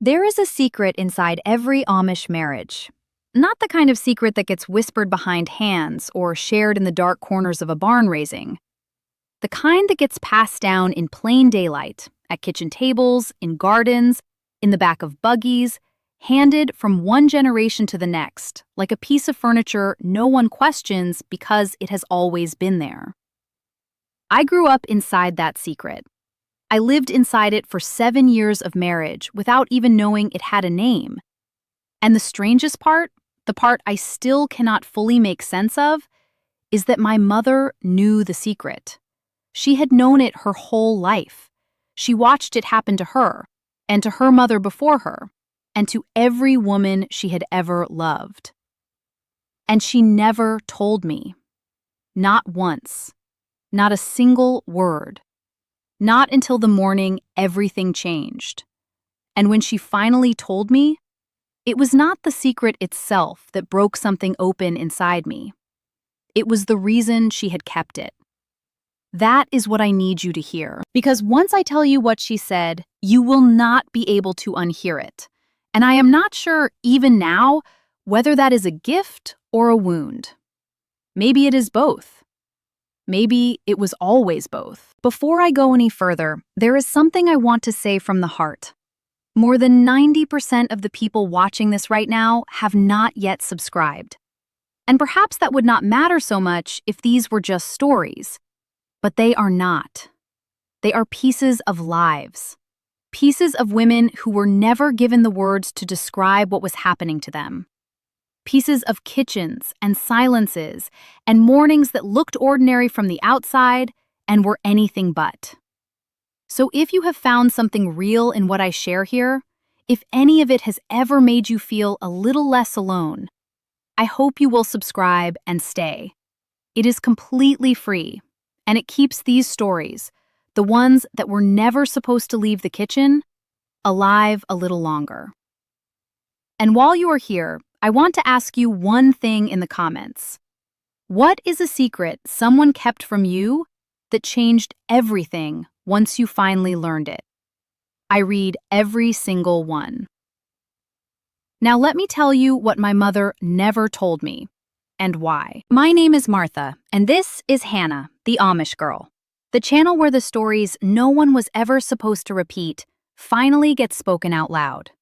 There is a secret inside every Amish marriage. Not the kind of secret that gets whispered behind hands or shared in the dark corners of a barn raising. The kind that gets passed down in plain daylight, at kitchen tables, in gardens, in the back of buggies, handed from one generation to the next, like a piece of furniture no one questions because it has always been there. I grew up inside that secret. I lived inside it for 7 years of marriage without even knowing it had a name. And the strangest part, the part I still cannot fully make sense of, is that my mother knew the secret. She had known it her whole life. She watched it happen to her, and to her mother before her, and to every woman she had ever loved. And she never told me. Not once. Not a single word. Not until the morning everything changed. And when she finally told me, it was not the secret itself that broke something open inside me. It was the reason she had kept it. That is what I need you to hear, because once I tell you what she said, you will not be able to unhear it. And I am not sure, even now, whether that is a gift or a wound. Maybe it is both. Maybe it was always both. Before I go any further, there is something I want to say from the heart. More than 90% of the people watching this right now have not yet subscribed. And perhaps that would not matter so much if these were just stories. But they are not. They are pieces of lives. Pieces of women who were never given the words to describe what was happening to them. Pieces of kitchens and silences and mornings that looked ordinary from the outside and were anything but. So if you have found something real in what I share here, if any of it has ever made you feel a little less alone, I hope you will subscribe and stay. It is completely free, and it keeps these stories, the ones that were never supposed to leave the kitchen, alive a little longer. And while you are here, I want to ask you one thing in the comments. What is a secret someone kept from you that changed everything once you finally learned it? I read every single one. Now let me tell you what my mother never told me, and why. My name is Martha, and this is Hannah, the Amish girl. The channel where the stories no one was ever supposed to repeat finally get spoken out loud.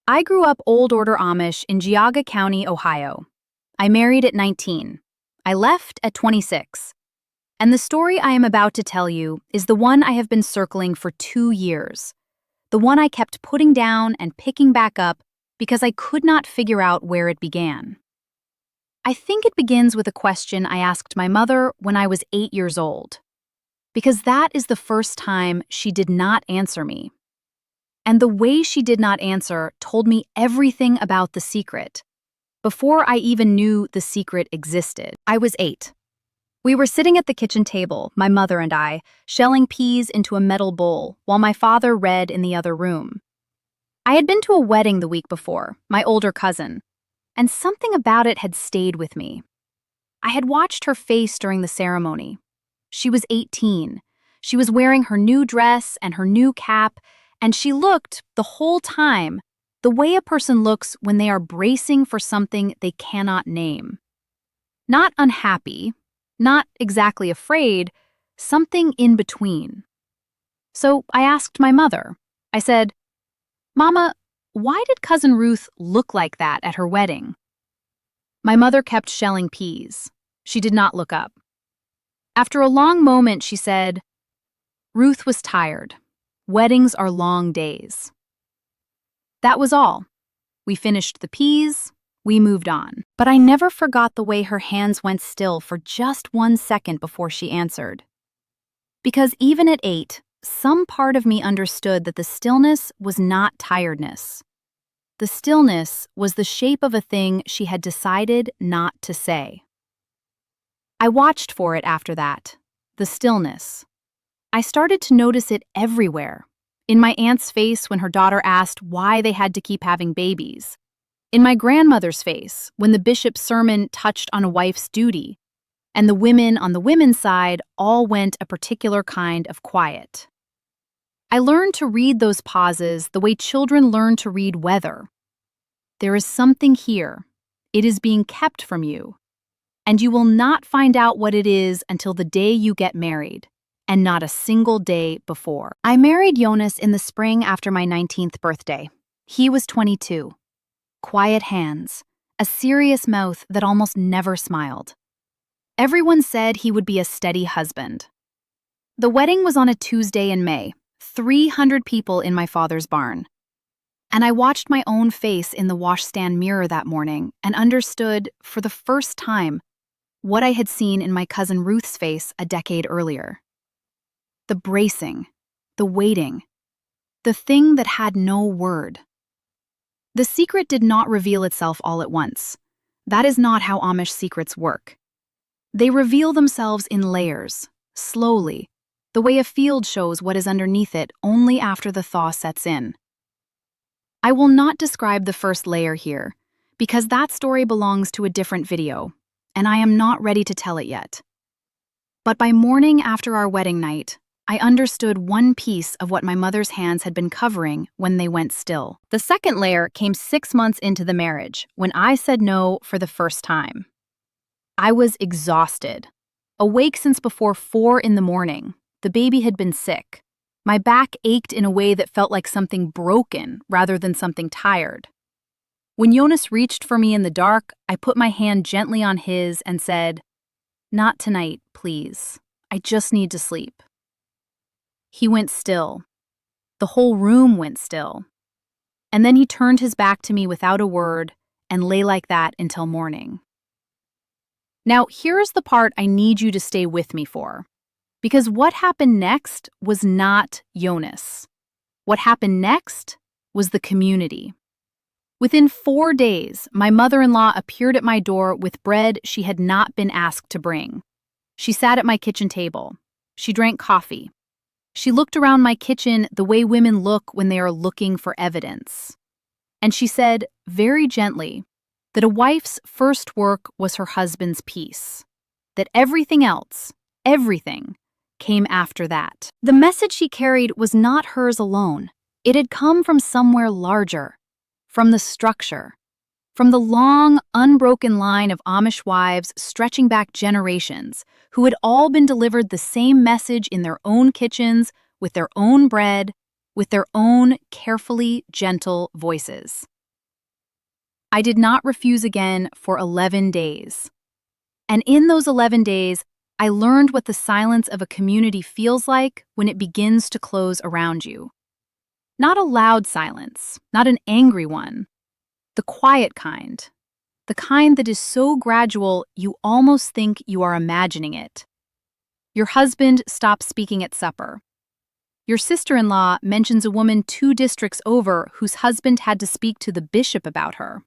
I grew up Old Order Amish in Geauga County, Ohio. I married at 19. I left at 26. And the story I am about to tell you is the one I have been circling for 2 years. The one I kept putting down and picking back up because I could not figure out where it began. I think it begins with a question I asked my mother when I was 8 years old. Because that is the first time she did not answer me. And the way she did not answer told me everything about the secret, before I even knew the secret existed. I was 8. We were sitting at the kitchen table, my mother and I, shelling peas into a metal bowl while my father read in the other room. I had been to a wedding the week before, my older cousin, and something about it had stayed with me. I had watched her face during the ceremony. She was 18. She was wearing her new dress and her new cap, and she looked, the whole time, the way a person looks when they are bracing for something they cannot name. Not unhappy, not exactly afraid, something in between. So I asked my mother. I said, "Mama, why did Cousin Ruth look like that at her wedding?" My mother kept shelling peas. She did not look up. After a long moment, she said, "Ruth was tired. Weddings are long days." That was all. We finished the peas, we moved on. But I never forgot the way her hands went still for just 1 second before she answered. Because even at 8, some part of me understood that the stillness was not tiredness. The stillness was the shape of a thing she had decided not to say. I watched for it after that, the stillness. I started to notice it everywhere. In my aunt's face when her daughter asked why they had to keep having babies. In my grandmother's face when the bishop's sermon touched on a wife's duty. And the women on the women's side all went a particular kind of quiet. I learned to read those pauses the way children learn to read weather. There is something here. It is being kept from you. And you will not find out what it is until the day you get married, and not a single day before. I married Jonas in the spring after my 19th birthday. He was 22. Quiet hands, a serious mouth that almost never smiled. Everyone said he would be a steady husband. The wedding was on a Tuesday in May, 300 people in my father's barn. And I watched my own face in the washstand mirror that morning and understood, for the first time, what I had seen in my cousin Ruth's face a decade earlier. The bracing, the waiting, the thing that had no word. The secret did not reveal itself all at once. That is not how Amish secrets work. They reveal themselves in layers, slowly, the way a field shows what is underneath it only after the thaw sets in. I will not describe the first layer here, because that story belongs to a different video, and I am not ready to tell it yet. But by morning after our wedding night, I understood one piece of what my mother's hands had been covering when they went still. The second layer came 6 months into the marriage, when I said no for the first time. I was exhausted. Awake since before 4 in the morning. The baby had been sick. My back ached in a way that felt like something broken rather than something tired. When Jonas reached for me in the dark, I put my hand gently on his and said, "Not tonight, please. I just need to sleep." He went still. The whole room went still. And then he turned his back to me without a word and lay like that until morning. Now, here's the part I need you to stay with me for. Because what happened next was not Jonas. What happened next was the community. Within 4 days, my mother-in-law appeared at my door with bread she had not been asked to bring. She sat at my kitchen table. She drank coffee. She looked around my kitchen the way women look when they are looking for evidence. And she said, very gently, that a wife's first work was her husband's peace. That everything else, everything, came after that. The message she carried was not hers alone. It had come from somewhere larger, from the structure, from the long, unbroken line of Amish wives stretching back generations who had all been delivered the same message in their own kitchens, with their own bread, with their own carefully gentle voices. I did not refuse again for 11 days. And in those 11 days, I learned what the silence of a community feels like when it begins to close around you. Not a loud silence, not an angry one. The quiet kind. The kind that is so gradual you almost think you are imagining it. Your husband stops speaking at supper. Your sister-in-law mentions a woman 2 districts over whose husband had to speak to the bishop about her.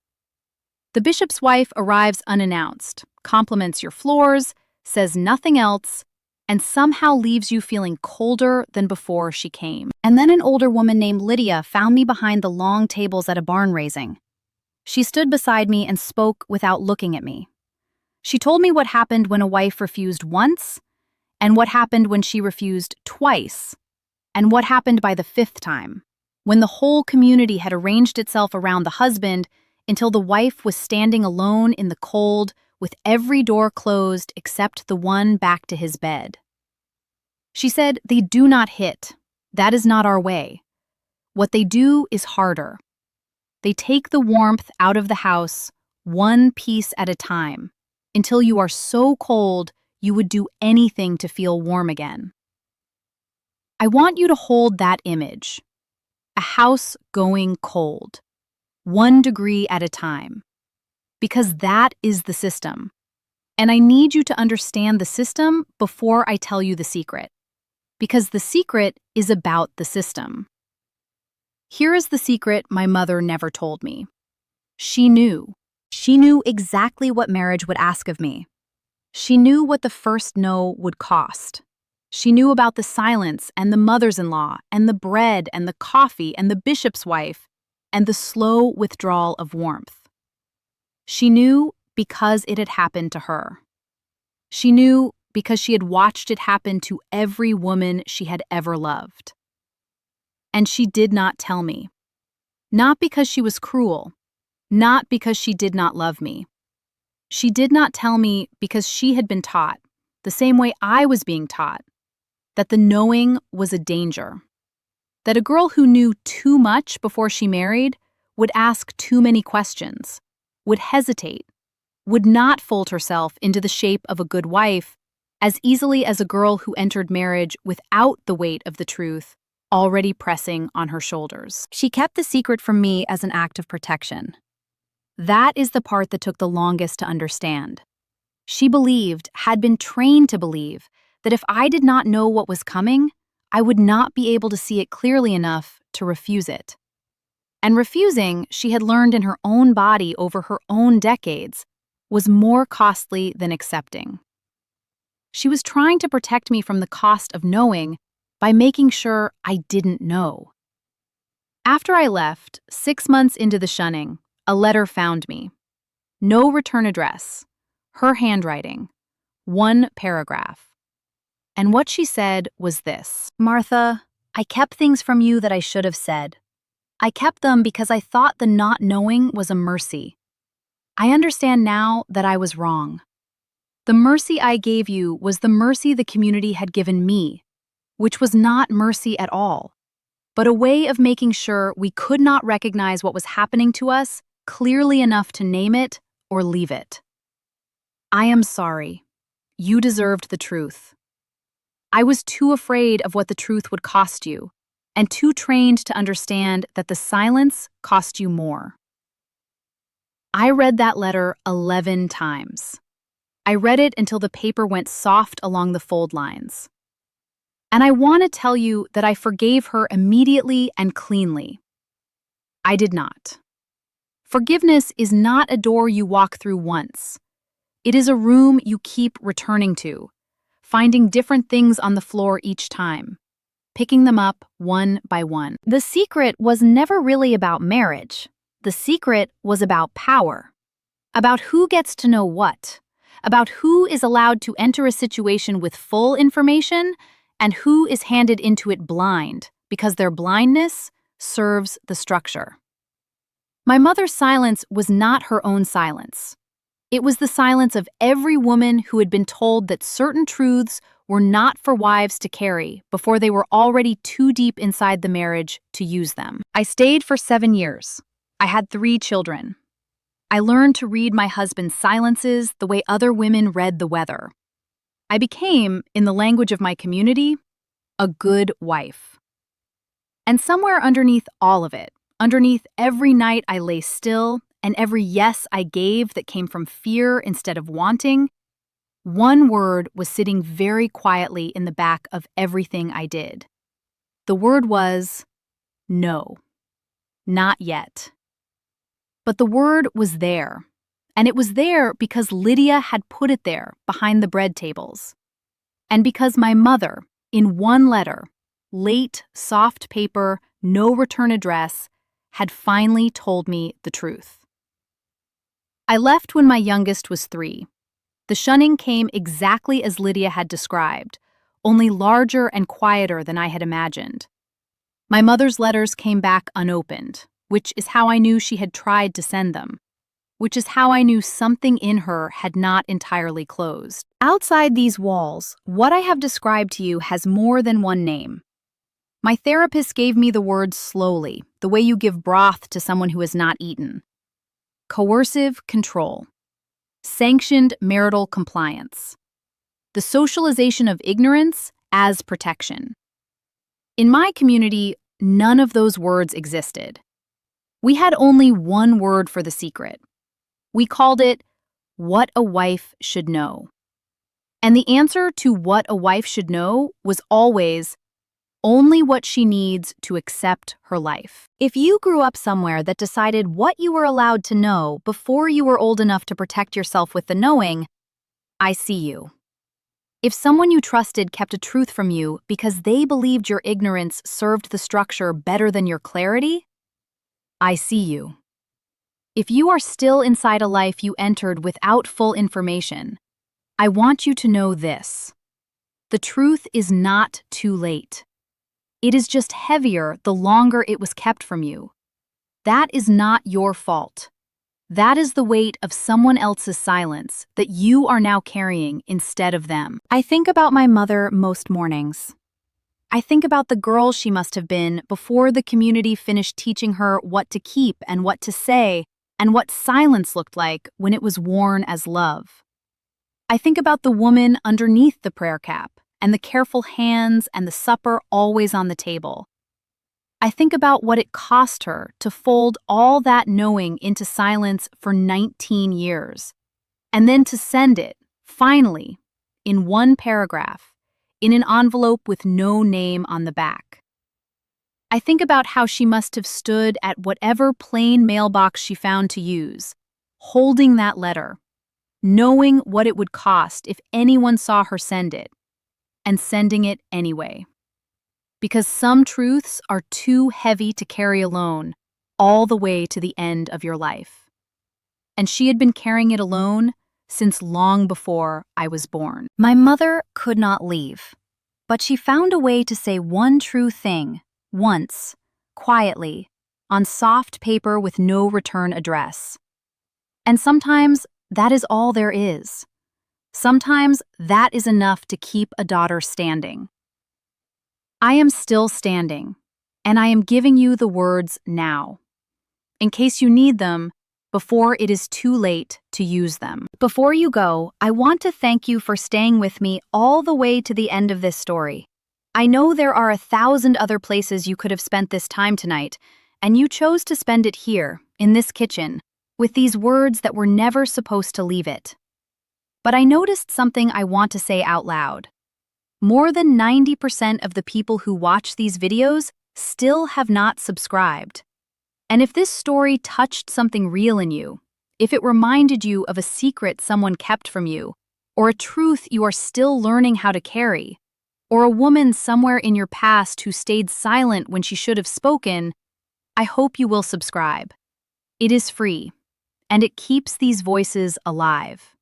The bishop's wife arrives unannounced, compliments your floors, says nothing else, and somehow leaves you feeling colder than before she came. And then an older woman named Lydia found me behind the long tables at a barn raising. She stood beside me and spoke without looking at me. She told me what happened when a wife refused once, and what happened when she refused twice, and what happened by the 5th time, when the whole community had arranged itself around the husband until the wife was standing alone in the cold with every door closed except the one back to his bed. She said, "They do not hit. That is not our way. What they do is harder. They take the warmth out of the house, one piece at a time, until you are so cold you would do anything to feel warm again." I want you to hold that image. A house going cold, 1 degree at a time. Because that is the system. And I need you to understand the system before I tell you the secret. Because the secret is about the system. Here is the secret my mother never told me. She knew. She knew exactly what marriage would ask of me. She knew what the first no would cost. She knew about the silence and the mothers-in-law and the bread and the coffee and the bishop's wife and the slow withdrawal of warmth. She knew because it had happened to her. She knew because she had watched it happen to every woman she had ever loved. And she did not tell me. Not because she was cruel, not because she did not love me. She did not tell me because she had been taught, the same way I was being taught, that the knowing was a danger. That a girl who knew too much before she married would ask too many questions, would hesitate, would not fold herself into the shape of a good wife as easily as a girl who entered marriage without the weight of the truth already pressing on her shoulders. She kept the secret from me as an act of protection. That is the part that took the longest to understand. She believed, had been trained to believe, that if I did not know what was coming, I would not be able to see it clearly enough to refuse it. And refusing, she had learned in her own body over her own decades, was more costly than accepting. She was trying to protect me from the cost of knowing by making sure I didn't know. After I left, 6 months into the shunning, a letter found me. No return address. Her handwriting. 1 paragraph. And what she said was this: Martha, I kept things from you that I should have said. I kept them because I thought the not knowing was a mercy. I understand now that I was wrong. The mercy I gave you was the mercy the community had given me, which was not mercy at all, but a way of making sure we could not recognize what was happening to us clearly enough to name it or leave it. I am sorry. You deserved the truth. I was too afraid of what the truth would cost you, and too trained to understand that the silence cost you more. I read that letter 11 times. I read it until the paper went soft along the fold lines. And I want to tell you that I forgave her immediately and cleanly. I did not. Forgiveness is not a door you walk through once. It is a room you keep returning to, finding different things on the floor each time, picking them up one by one. The secret was never really about marriage. The secret was about power, about who gets to know what, about who is allowed to enter a situation with full information and who is handed into it blind because their blindness serves the structure. My mother's silence was not her own silence. It was the silence of every woman who had been told that certain truths were not for wives to carry before they were already too deep inside the marriage to use them. I stayed for 7 years. I had 3 children. I learned to read my husband's silences the way other women read the weather. I became, in the language of my community, a good wife. And somewhere underneath all of it, underneath every night I lay still and every yes I gave that came from fear instead of wanting, one word was sitting very quietly in the back of everything I did. The word was no. Not yet. But the word was there. And it was there because Lydia had put it there behind the bread tables. And because my mother, in 1 letter, late, soft paper, no return address, had finally told me the truth. I left when my youngest was 3. The shunning came exactly as Lydia had described, only larger and quieter than I had imagined. My mother's letters came back unopened, which is how I knew she had tried to send them, which is how I knew something in her had not entirely closed. Outside these walls, what I have described to you has more than one name. My therapist gave me the word slowly, the way you give broth to someone who has not eaten. Coercive control. Sanctioned marital compliance. The socialization of ignorance as protection. In my community, none of those words existed. We had only one word for the secret. We called it what a wife should know. And the answer to what a wife should know was always only what she needs to accept her life. If you grew up somewhere that decided what you were allowed to know before you were old enough to protect yourself with the knowing, I see you. If someone you trusted kept a truth from you because they believed your ignorance served the structure better than your clarity, I see you. If you are still inside a life you entered without full information, I want you to know this. The truth is not too late. It is just heavier the longer it was kept from you. That is not your fault. That is the weight of someone else's silence that you are now carrying instead of them. I think about my mother most mornings. I think about the girl she must have been before the community finished teaching her what to keep and what to say, and what silence looked like when it was worn as love. I think about the woman underneath the prayer cap, and the careful hands and the supper always on the table. I think about what it cost her to fold all that knowing into silence for 19 years, and then to send it, finally, in one paragraph, in an envelope with no name on the back. I think about how she must have stood at whatever plain mailbox she found to use, holding that letter, knowing what it would cost if anyone saw her send it, and sending it anyway. Because some truths are too heavy to carry alone, all the way to the end of your life. And she had been carrying it alone since long before I was born. My mother could not leave, but she found a way to say one true thing, once, quietly, on soft paper with no return address. And sometimes that is all there is. Sometimes that is enough to keep a daughter standing. I am still standing, and I am giving you the words now, in case you need them, before it is too late to use them. Before you go, I want to thank you for staying with me all the way to the end of this story. I know there are 1,000 other places you could have spent this time tonight, and you chose to spend it here, in this kitchen, with these words that were never supposed to leave it. But I noticed something I want to say out loud. More than 90% of the people who watch these videos still have not subscribed. And if this story touched something real in you, if it reminded you of a secret someone kept from you, or a truth you are still learning how to carry, or a woman somewhere in your past who stayed silent when she should have spoken, I hope you will subscribe. It is free, and it keeps these voices alive.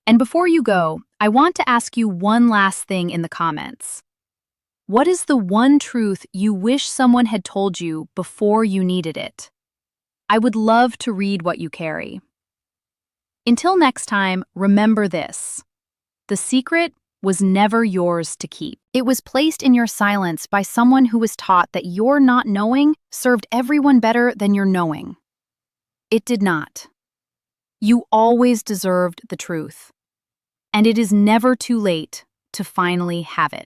And before you go, I want to ask you one last thing in the comments. What is the one truth you wish someone had told you before you needed it? I would love to read what you carry. Until next time, remember this. The secret was never yours to keep. It was placed in your silence by someone who was taught that your not knowing served everyone better than your knowing. It did not. You always deserved the truth. And it is never too late to finally have it.